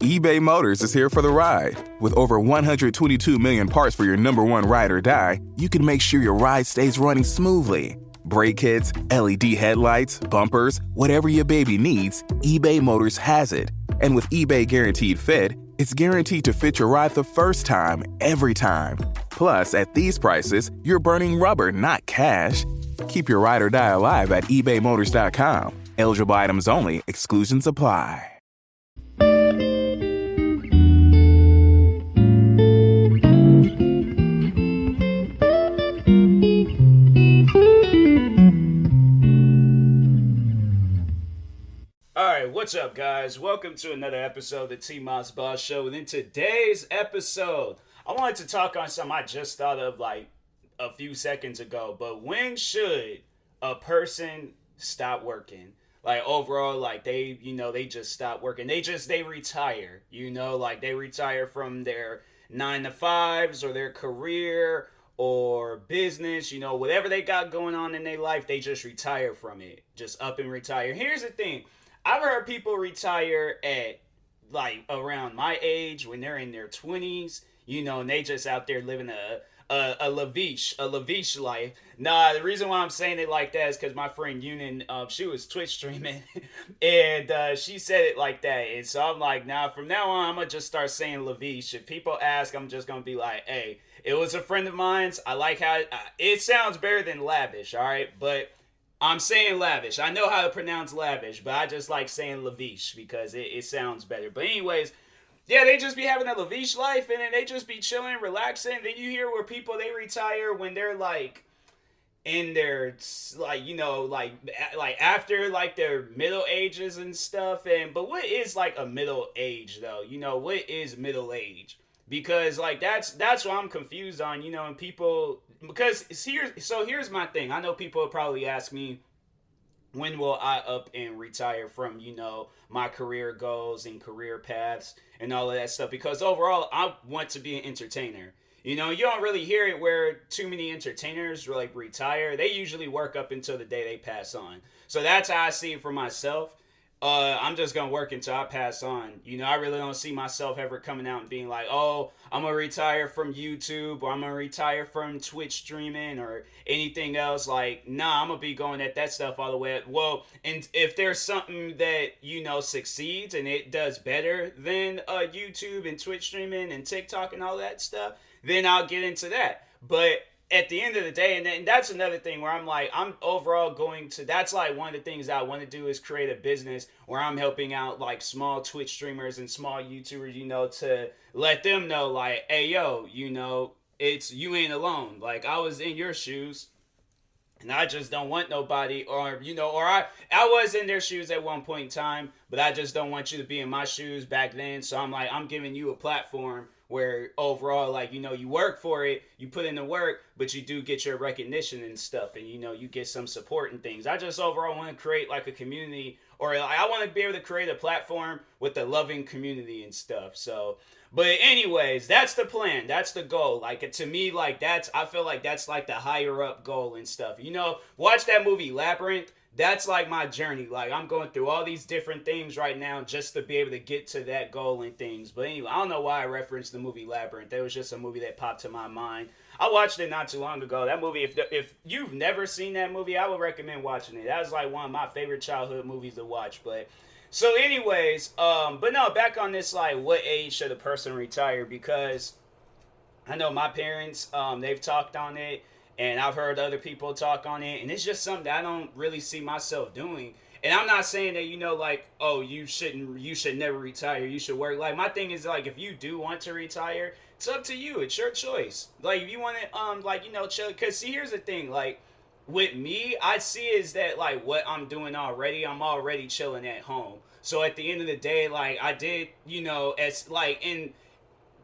eBay Motors is here for the ride. With over 122 million parts for your number one ride or die, you can make sure your ride stays running smoothly. Brake kits, LED headlights, bumpers, whatever your baby needs, eBay Motors has it. And with eBay Guaranteed Fit, it's guaranteed to fit your ride the first time, every time. Plus, at these prices, you're burning rubber, not cash. Keep your ride or die alive at ebaymotors.com. Eligible items only. Exclusions apply. Alright, what's up guys? Welcome to another episode of the TMossBoss Show. And in today's episode, I wanted to talk on something I just thought of like a few seconds ago. But when should a person stop working? Like overall, like they just stop working. They retire, like they retire from their 9-to-5s or their career or business, whatever they got going on in their life, they just retire from it. Just up and retire. Here's the thing. I've heard people retire at like around my age when they're in their 20s, and they just out there living a lavish life. Nah, the reason why I'm saying it like that is because my friend Yunin, she was Twitch streaming, and she said it like that, and so I'm like, nah, from now on, I'm gonna just start saying lavish. If people ask, I'm just gonna be like, hey, it was a friend of mine's. I like how it sounds better than lavish, all right, but I'm saying lavish. I know how to pronounce lavish, but I just like saying lavish because it sounds better. But anyways, yeah, they just be having a lavish life, and then they just be chilling, relaxing. Then you hear where people, they retire when they're like in their like after like their middle ages and stuff. But what is like a middle age though? What is middle age? Because like that's what I'm confused on, and people, because here's my thing. I know people will probably ask me, when will I up and retire from, my career goals and career paths and all of that stuff? Because overall, I want to be an entertainer. You don't really hear it where too many entertainers like retire. They usually work up until the day they pass on. So that's how I see it for myself. I'm just going to work until I pass on. I really don't see myself ever coming out and being like, oh, I'm going to retire from YouTube, or I'm going to retire from Twitch streaming or anything else. Like, nah, I'm going to be going at that stuff all the way. Well, and if there's something that, succeeds and it does better than YouTube and Twitch streaming and TikTok and all that stuff, then I'll get into that. But at the end of the day, and that's another thing where I'm like, I'm overall that's like one of the things I want to do is create a business where I'm helping out like small Twitch streamers and small YouTubers, to let them know like, hey, yo, it's, you ain't alone. Like, I was in your shoes and I just don't want nobody, or I was in their shoes at one point in time, but I just don't want you to be in my shoes back then. So I'm like, I'm giving you a platform where overall, like, you work for it, you put in the work, but you do get your recognition and stuff, and, you get some support and things. I just overall want to create, like, a community, or I want to be able to create a platform with a loving community and stuff, so. But anyways, that's the plan, that's the goal. Like, to me, like, I feel like that's, like, the higher up goal and stuff. Watch that movie, Labyrinth. That's like my journey. Like, I'm going through all these different things right now just to be able to get to that goal and things. But anyway, I don't know why I referenced the movie Labyrinth. It was just a movie that popped to my mind. I watched it not too long ago. That movie, if you've never seen that movie, I would recommend watching it. That was like one of my favorite childhood movies to watch. But so anyways, but no, back on this, like, what age should a person retire? Because I know my parents, they've talked on it. And I've heard other people talk on it, and it's just something that I don't really see myself doing. And I'm not saying that, like, oh, you should never retire, you should work. Like, my thing is, like, if you do want to retire, it's up to you. It's your choice. Like, if you want to, chill. Because, see, here's the thing. Like, with me, I see is that, like, what I'm doing already, I'm already chilling at home. So, at the end of the day, like, I did, as, like, in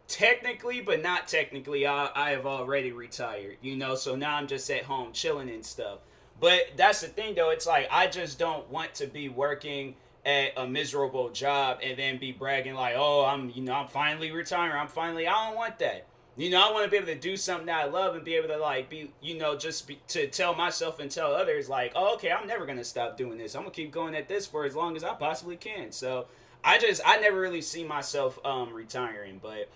technically, but not technically, I have already retired, so now I'm just at home chilling and stuff. But that's the thing, though. It's like, I just don't want to be working at a miserable job and then be bragging like, oh, I'm finally retiring. I don't want that. I want to be able to do something that I love and be able to, like, to tell myself and tell others, like, oh, okay, I'm never going to stop doing this. I'm going to keep going at this for as long as I possibly can. So I never really see myself retiring, but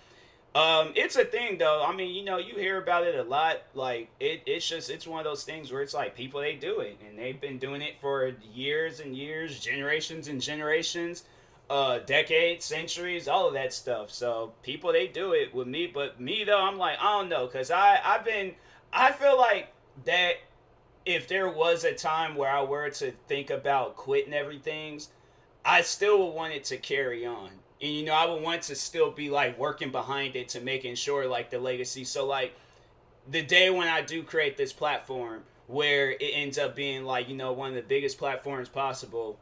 it's a thing though. I mean, you hear about it a lot. Like it's one of those things where it's like people they do it and they've been doing it for years and years, generations and generations, decades, centuries, all of that stuff. So people they do it with me, but me though, I'm like I don't know, cause I feel like that if there was a time where I were to think about quitting everything, I still would want it to carry on. And I would want to still be like working behind it to making sure like the legacy. So like the day when I do create this platform where it ends up being like, one of the biggest platforms possible,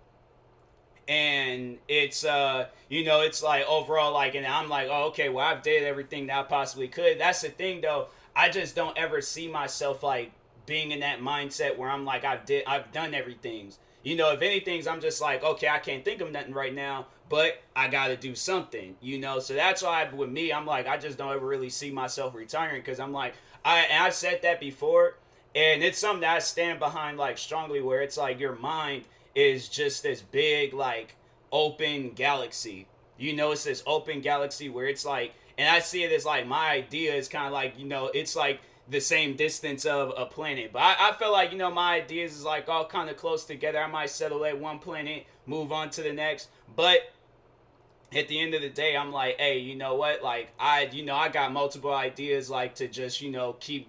and it's it's like overall like, and I'm like, oh, okay, well I've did everything that I possibly could. That's the thing though. I just don't ever see myself like being in that mindset where I'm like I've done everything. If anything, I'm just like, okay, I can't think of nothing right now, but I got to do something, So that's why with me, I'm like, I just don't ever really see myself retiring because I'm like, I said that before, and it's something that I stand behind like strongly, where it's like your mind is just this big like open galaxy. It's this open galaxy where it's like, and I see it as like my idea is kind of like, it's like the same distance of a planet. But I feel like, my ideas is like all kind of close together. I might settle at one planet, move on to the next. But at the end of the day, I'm like, hey, you know what? Like I got multiple ideas like to just, keep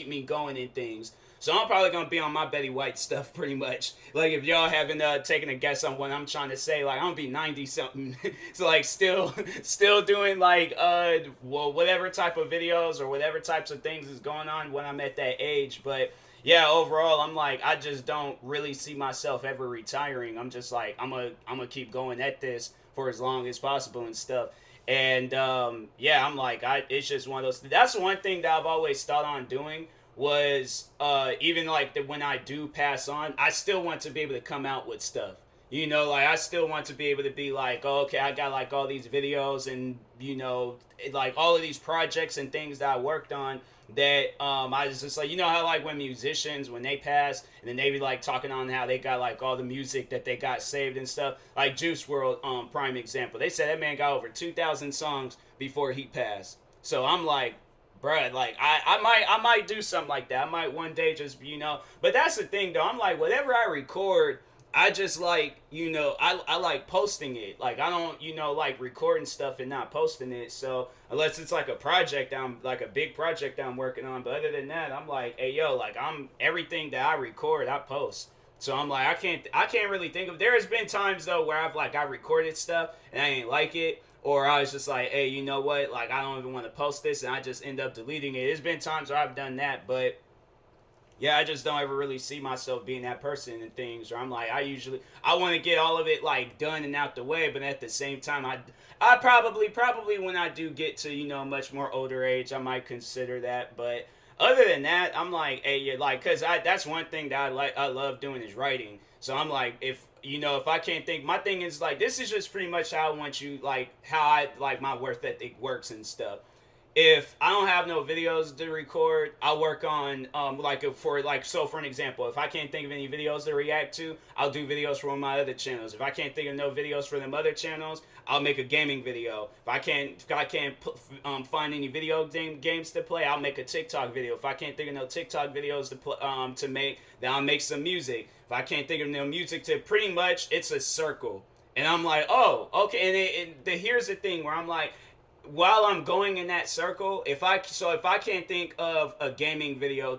me going in things. So I'm probably gonna be on my Betty White stuff pretty much. Like if y'all haven't taken a guess on what I'm trying to say, like I'm gonna be 90 something. So like still doing like whatever type of videos or whatever types of things is going on when I'm at that age. But yeah, overall I'm like I just don't really see myself ever retiring. I'm just like I'm gonna keep going at this for as long as possible and stuff. And yeah, I'm like it's just one of those. That's one thing that I've always thought on doing was even like when I do pass on, I still want to be able to come out with stuff. Like I still want to be able to be like, oh, okay, I got like all these videos and like all of these projects and things that I worked on that I was just like, how like when musicians when they pass and then they be like talking on how they got like all the music that they got saved and stuff, like Juice World, prime example. They said that man got over 2,000 songs before he passed. So I'm like, bruh, like I might do something like that. I might one day just but that's the thing though. I'm like, whatever I record, I just like I like posting it. Like I don't like recording stuff and not posting it. So unless it's like a project I'm like a big project that I'm working on, but other than that, I'm like, hey yo, like I'm everything that I record I post. So I'm like I can't really think of. There has been times though where I recorded stuff and I ain't like it. Or I was just like, hey, you know what? Like, I don't even want to post this, and I just end up deleting it. There's been times where I've done that, but yeah, I just don't ever really see myself being that person and things. Or I'm like, I want to get all of it like done and out the way, but at the same time, I probably when I do get to much more older age, I might consider that. But other than that, I'm like, hey, yeah, like, cause that's one thing that I love doing is writing. So I'm like, if I can't think, my thing is like, this is just pretty much how I want you, like, how I like my work ethic works and stuff. If I don't have no videos to record, I'll work on for an example, if I can't think of any videos to react to, I'll do videos for my other channels. If I can't think of no videos for them other channels, I'll make a gaming video. If I can't find any video games to play, I'll make a TikTok video. If I can't think of no TikTok videos to make, then I'll make some music. If I can't think of no music to, pretty much it's a circle. And I'm like, oh, okay. And here's the thing where I'm like, while I'm going in that circle, if I can't think of a gaming video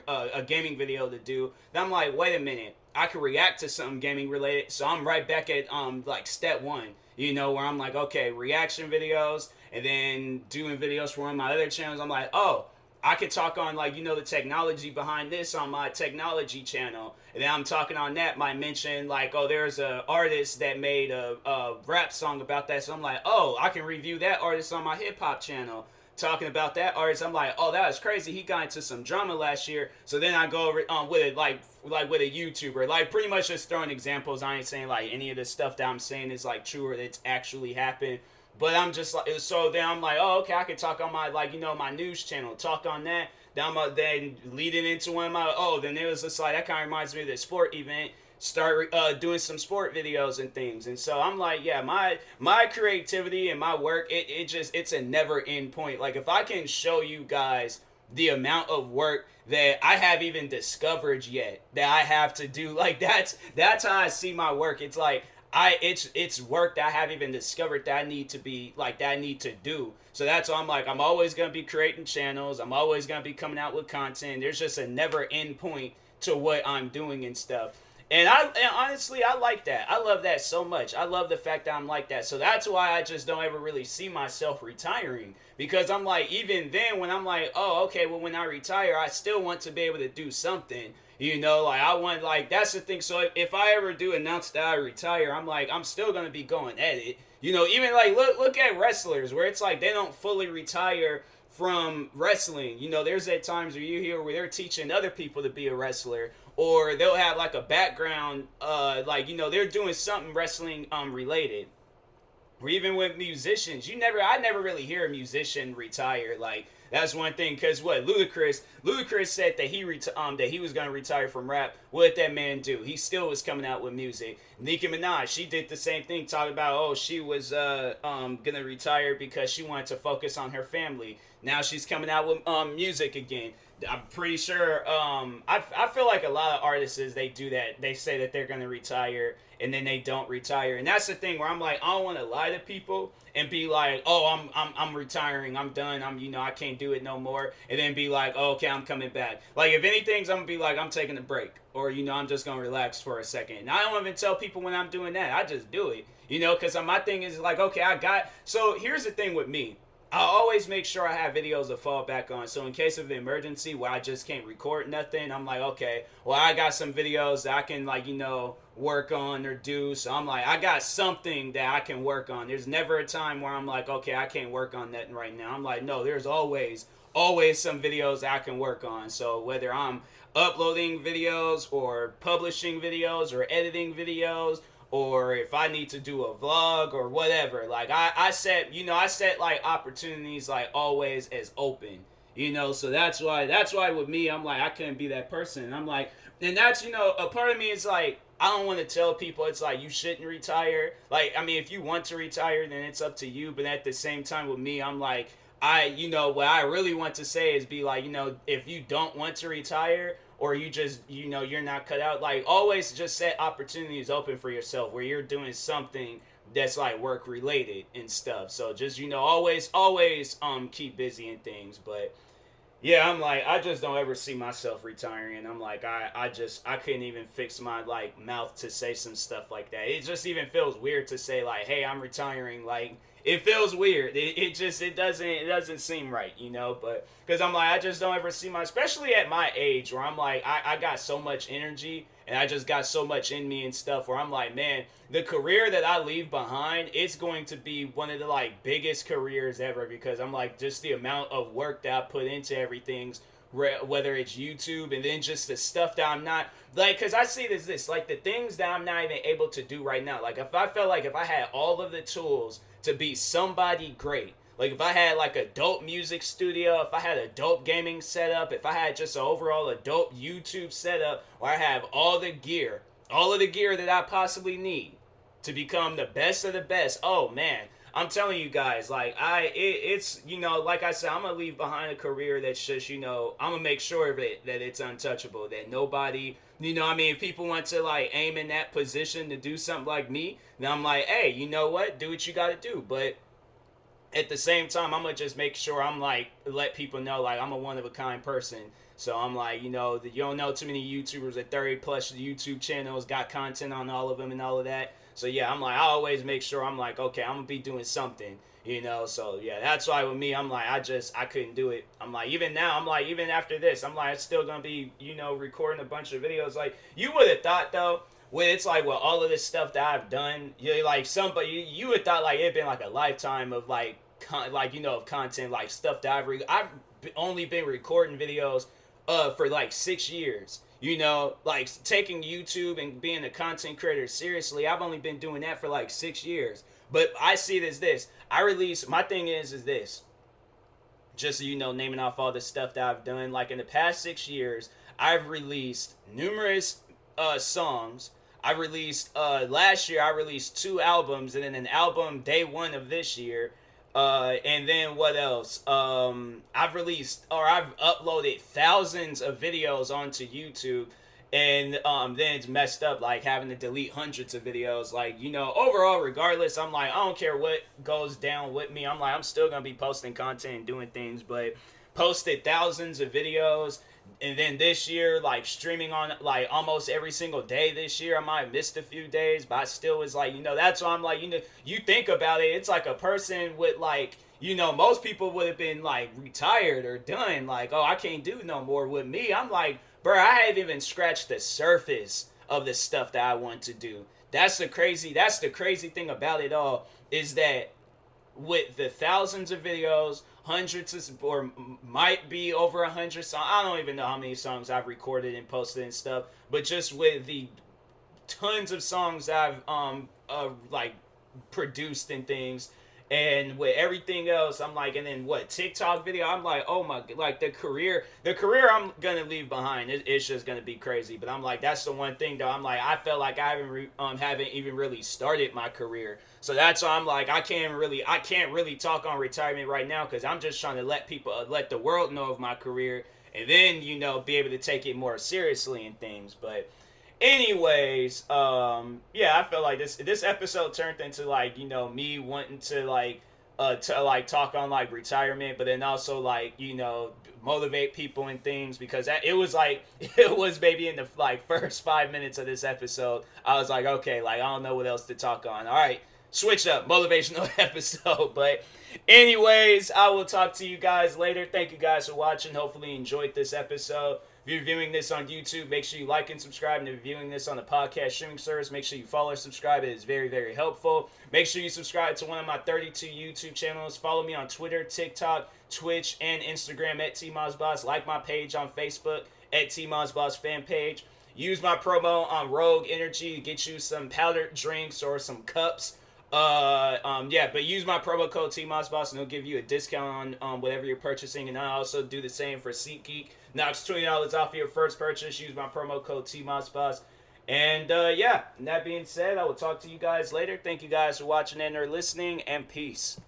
a gaming video to do, then I'm like, wait a minute, I can react to something gaming related. So I'm right back at like step one, where I'm like, okay, reaction videos, and then doing videos for one of my other channels. I'm like, oh, I could talk on like the technology behind this on my technology channel, and then I'm talking on that. Might mention like, oh, there's a artist that made a rap song about that, so I'm like, oh, I can review that artist on my hip hop channel. Talking about that artist, I'm like, oh, that was crazy. He got into some drama last year. So then I go over with it like with a YouTuber, like pretty much just throwing examples. I ain't saying like any of the stuff that I'm saying is like true or that's actually happened. But I'm just like, so then I'm like, oh, okay, I can talk on my, my news channel, talk on that. Then lead it into one of my, then it was just like, that kind of reminds me of the sport event. start doing some sport videos and things. And so I'm like, yeah, my creativity and my work, it's a never end point. Like if I can show you guys the amount of work that I have even discovered yet that I have to do, like that's how I see my work. It's like it's work that I haven't even discovered that I need to be like that I need to do. So that's why I'm like, I'm always gonna be creating channels. I'm always gonna be coming out with content. There's just a never end point to what I'm doing and stuff. And honestly, I like that. I love that so much. I love the fact that I'm like that. So that's why I just don't ever really see myself retiring. Because I'm like, even then, when I'm like, oh, okay, well, when I retire, I still want to be able to do something. You know, like, I want, like, that's the thing. So if I ever do announce that I retire, I'm like, I'm still going to be going at it. You know, even, like, look at wrestlers where it's like they don't fully retire from wrestling. You know, there's at times where you hear where they're teaching other people to be a wrestler, or they'll have like a background, like, you know, they're doing something wrestling related. Or even with musicians, I never really hear a musician retire. Like that's one thing, cause what Ludacris said that he was gonna retire from rap. What did that man do? He still was coming out with music. Nicki Minaj, she did the same thing, talking about she was gonna retire because she wanted to focus on her family. Now she's coming out with music again. I'm pretty sure. I feel like a lot of artists they do that. They say that they're gonna retire and then they don't retire, and that's the thing where I'm like, I don't want to lie to people and be like, oh, I'm retiring, I'm done, I can't do it no more, and then be like, oh, okay, I'm coming back. Like if anything's, I'm gonna be like, I'm taking a break, or I'm just gonna relax for a second. And I don't even tell people when I'm doing that. I just do it, because my thing is like, okay, So here's the thing with me. I always make sure I have videos to fall back on. So in case of an emergency where I just can't record nothing, I'm like, okay, well, I got some videos that I can, like, work on or do. So I'm like, I got something that I can work on. There's never a time where I'm like, okay, I can't work on nothing right now. I'm like, no, there's always some videos that I can work on. So whether I'm uploading videos or publishing videos or editing videos, or if I need to do a vlog or whatever, like I set like opportunities like always as open, so that's why with me, I'm like, I couldn't be that person. And I'm like, and that's, a part of me is like, I don't want to tell people it's like you shouldn't retire. Like, I mean, if you want to retire, then it's up to you. But at the same time with me, I'm like, what I really want to say is be like, if you don't want to retire, or you just, you're not cut out, like, always just set opportunities open for yourself where you're doing something that's like work related and stuff. So just, always keep busy and things. But yeah, I'm like, I just don't ever see myself retiring. I'm like, I couldn't even fix my like mouth to say some stuff like that. It just even feels weird to say like, hey, I'm retiring. Like, it feels weird. It doesn't seem right, but because I'm like, I just don't ever see especially at my age where I'm like, I got so much energy and I just got so much in me and stuff where I'm like, man, the career that I leave behind, it's going to be one of the like biggest careers ever, because I'm like, just the amount of work that I put into everything's, whether it's YouTube and then just the stuff that I'm not like, because I see this like the things that I'm not even able to do right now. Like if I felt like if I had all of the tools to be somebody great, like if I had like a dope music studio, if I had a dope gaming setup, if I had just overall a dope YouTube setup, where I have all of the gear that I possibly need to become the best of the best, oh man, I'm telling you guys, like it's like I said, I'm gonna leave behind a career that's just, I'm gonna make sure of it, that it's untouchable, that nobody, if people want to like aim in that position to do something like me, then I'm like, hey, you know what, do what you gotta do. But at the same time, I'm gonna just make sure I'm like, let people know like I'm a one of a kind person. So I'm like, you don't know too many YouTubers at 30 plus YouTube channels, got content on all of them and all of that. So yeah, I'm like, I always make sure I'm like, okay, I'm gonna be doing something, so yeah, that's why with me, I'm like, I couldn't do it. I'm like, even now, I'm like, even after this, I'm like, it's still gonna be, recording a bunch of videos. Like, you would have thought though, when it's like, well, all of this stuff that I've done, like you would thought like it'd been like a lifetime of like, of content, like stuff that I've only been recording videos for like 6 years. Like taking YouTube and being a content creator seriously, I've only been doing that for like 6 years. But I see it as this. My thing is this. Just so naming off all the stuff that I've done. Like in the past 6 years, I've released numerous songs. I released last year. I released 2 albums, and then an album day one of this year. And then what else? I've uploaded thousands of videos onto YouTube, and then it's messed up, like having to delete hundreds of videos. Like, overall, regardless, I'm like, I don't care what goes down with me. I'm like, I'm still gonna be posting content and doing things, but posted thousands of videos. And then this year, like streaming on like almost every single day this year. I might have missed a few days, but I still was like, that's why I'm like, you think about it, it's like a person with like, most people would have been like retired or done. Like, oh, I can't do no more. With me, I'm like, bro, I haven't even scratched the surface of the stuff that I want to do. That's the crazy thing about it all, is that with the thousands of videos, hundreds of, or might be over 100 songs. I don't even know how many songs I've recorded and posted and stuff, but just with the tons of songs I've like produced and things, and with everything else, I'm like, and then what, TikTok video, I'm like, oh my, like the career I'm gonna leave behind, it's just gonna be crazy. But I'm like, that's the one thing though, I'm like, I felt like I haven't even really started my career. So that's why I'm like, I can't really talk on retirement right now, because I'm just trying to let the world know of my career, and then, be able to take it more seriously and things. But anyways, I feel like this episode turned into like, me wanting to talk on like retirement, but then also like, motivate people and things, because it was maybe in the like first 5 minutes of this episode, I was like, okay, like I don't know what else to talk on. All right, switch up, motivational episode. But anyways, I will talk to you guys later. Thank you guys for watching. Hopefully you enjoyed this episode. If you're viewing this on YouTube, make sure you like and subscribe. And if you're viewing this on the podcast streaming service, make sure you follow or subscribe. It is very, very helpful. Make sure you subscribe to one of my 32 YouTube channels. Follow me on Twitter, TikTok, Twitch, and Instagram at TMossBoss. Like my page on Facebook at TMossBoss fan page. Use my promo on Rogue Energy to get you some powdered drinks or some cups. But use my promo code TMossBoss and it'll give you a discount on whatever you're purchasing. And I also do the same for SeatGeek. Knocks $20 off your first purchase. Use my promo code TMossBoss. And that being said, I will talk to you guys later. Thank you guys for watching and or listening, and peace.